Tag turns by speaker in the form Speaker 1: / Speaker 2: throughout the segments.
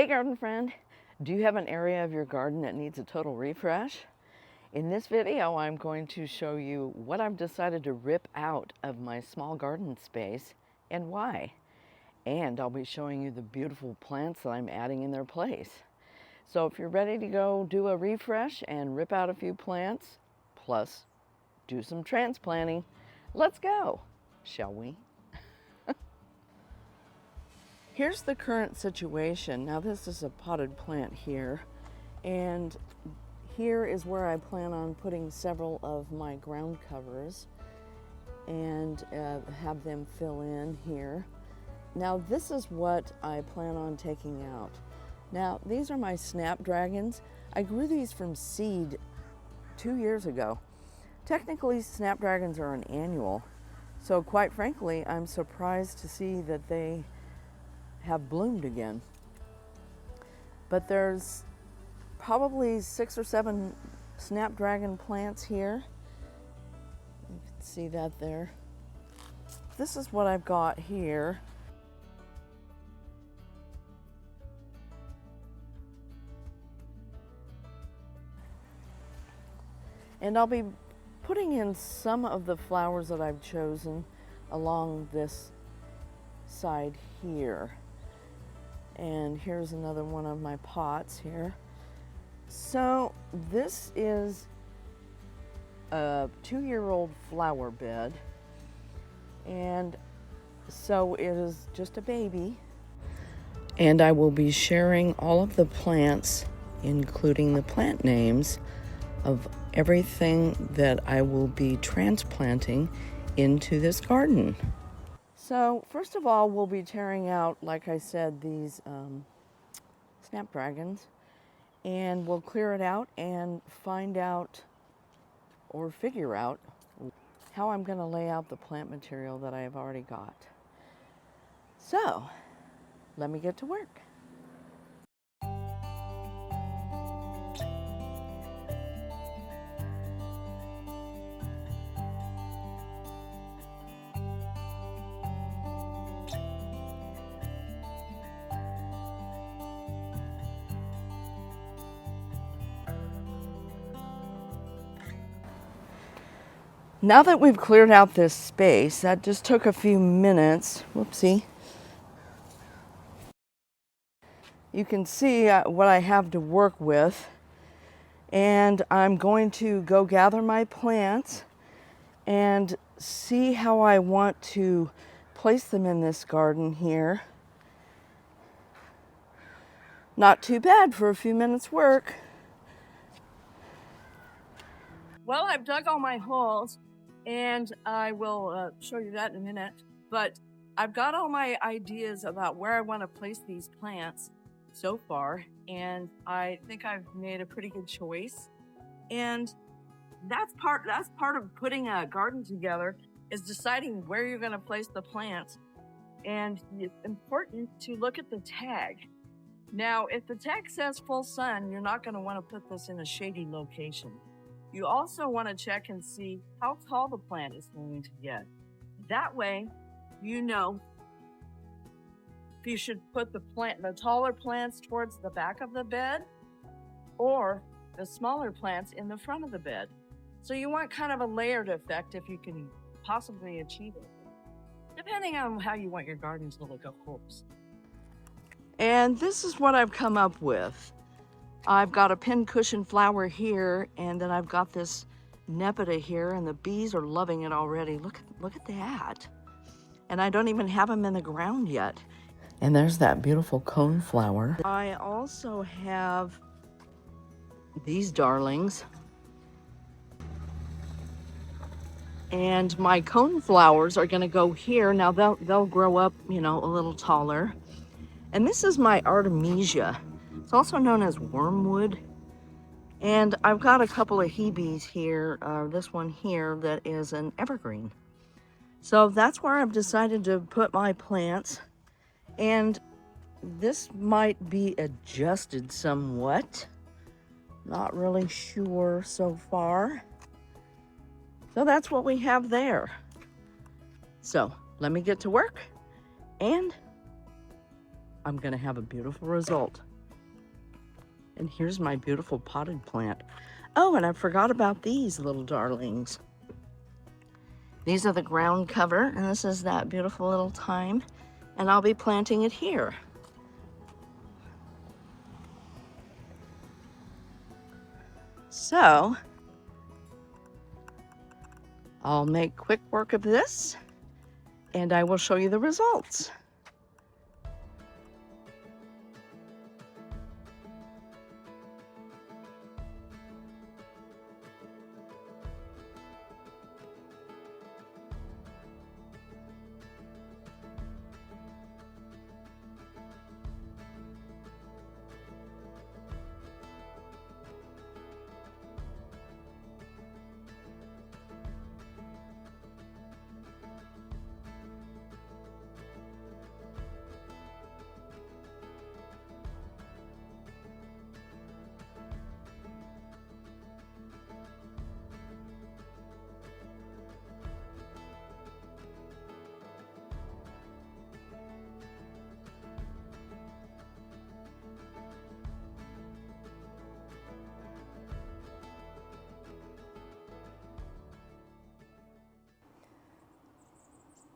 Speaker 1: Hey garden friend, do you have an area of your garden that needs a total refresh? In this video, I'm going to show you what I've decided to rip out of my small garden space and why. And I'll be showing you the beautiful plants that I'm adding in their place. So if you're ready to go do a refresh and rip out a few plants, plus do some transplanting, let's go, shall we? Here's the current situation. Now this is a potted plant here, and here is where I plan on putting several of my ground covers and have them fill in here. Now this is what I plan on taking out. Now these are my snapdragons. I grew these from seed 2 years ago. Technically snapdragons are an annual, so quite frankly I'm surprised to see that they have bloomed again. But there's probably 6 or 7 snapdragon plants here. You can see that there. This is what I've got here. And I'll be putting in some of the flowers that I've chosen along this side here. And here's another one of my pots here. So this is a 2-year-old flower bed, and so it is just a baby. And I will be sharing all of the plants, including the plant names of everything that I will be transplanting into this garden. So first of all, we'll be tearing out, like I said, these snapdragons, and we'll clear it out and find out or figure out how I'm going to lay out the plant material that I have already got. So let me get to work. Now that we've cleared out this space, that just took a few minutes. Whoopsie. You can see what I have to work with, and I'm going to go gather my plants and see how I want to place them in this garden here. Not too bad for a few minutes work. Well, I've dug all my holes, and I will show you that in a minute, but I've got all my ideas about where I want to place these plants so far, and I think I've made a pretty good choice. And that's part of putting a garden together, is deciding where you're going to place the plants. And it's important to look at the tag. Now, if the tag says full sun, you're not going to want to put this in a shady location. You also want to check and see how tall the plant is going to get. That way, you know if you should put the taller plants towards the back of the bed or the smaller plants in the front of the bed. So you want kind of a layered effect if you can possibly achieve it, depending on how you want your garden to look, of course. And this is what I've come up with. I've got a pincushion flower here, and then I've got this nepeta here, and the bees are loving it already. Look at that. And I don't even have them in the ground yet. And there's that beautiful cone flower. I also have these darlings. And my cone flowers are gonna go here. Now they'll grow up, you know, a little taller. And this is my artemisia. It's also known as wormwood. And I've got a couple of hebes here, this one here that is an evergreen. So that's where I've decided to put my plants. And this might be adjusted somewhat. Not really sure so far. So that's what we have there. So let me get to work, and I'm gonna have a beautiful result And here's my beautiful potted plant. Oh, and I forgot about these little darlings. These are the ground cover, and this is that beautiful little thyme, and I'll be planting it here. So, I'll make quick work of this, and I will show you the results.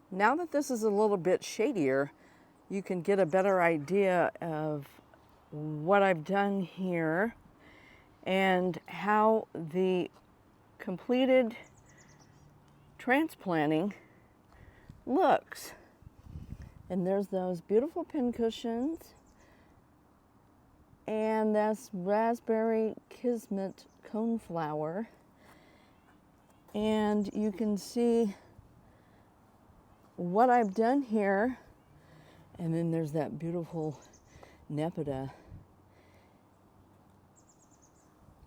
Speaker 1: Now that this is a little bit shadier, you can get a better idea of what I've done here and how the completed transplanting looks. And there's those beautiful pincushions and this raspberry kismet coneflower. And you can see what I've done here. And then there's that beautiful nepeta.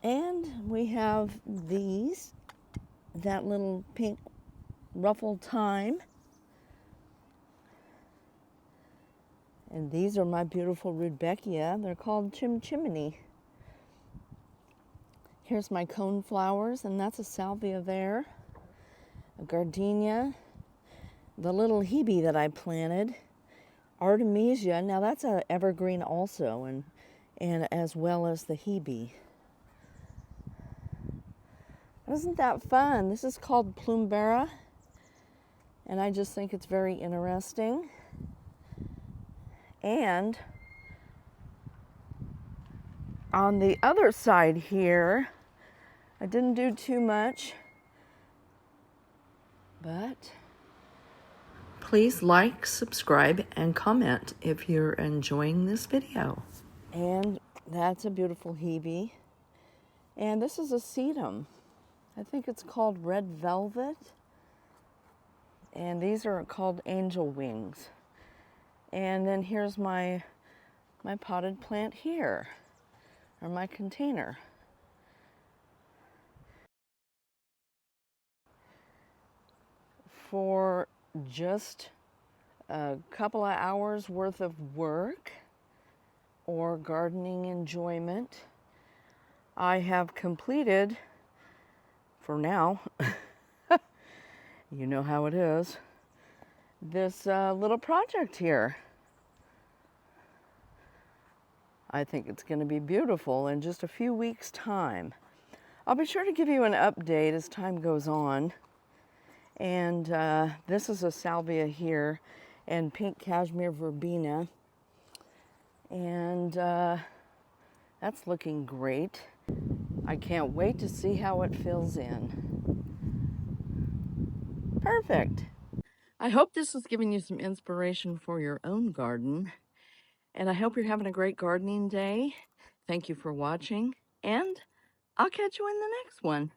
Speaker 1: And we have these, that little pink ruffled thyme. And these are my beautiful rudbeckia. They're called chimchimney. Here's my cone flowers, and that's a salvia there. A gardenia. The little hebe that I planted. Artemisia. Now that's an evergreen also, and as well as the hebe. Isn't that fun? This is called Plumbera, and I just think it's very interesting. And on the other side here, I didn't do too much, but please like, subscribe, and comment if you're enjoying this video. And that's a beautiful hebe. And this is a sedum. I think it's called red velvet. And these are called angel wings. And then here's my potted plant here, or my container. For just a couple of hours worth of work or gardening enjoyment, I have completed, for now, you know how it is, this little project here. I think it's going to be beautiful in just a few weeks' time. I'll be sure to give you an update as time goes on. And this is a salvia here, and pink cashmere verbena. And that's looking great. I can't wait to see how it fills in. Perfect. I hope this has given you some inspiration for your own garden. And I hope you're having a great gardening day. Thank you for watching, and I'll catch you in the next one.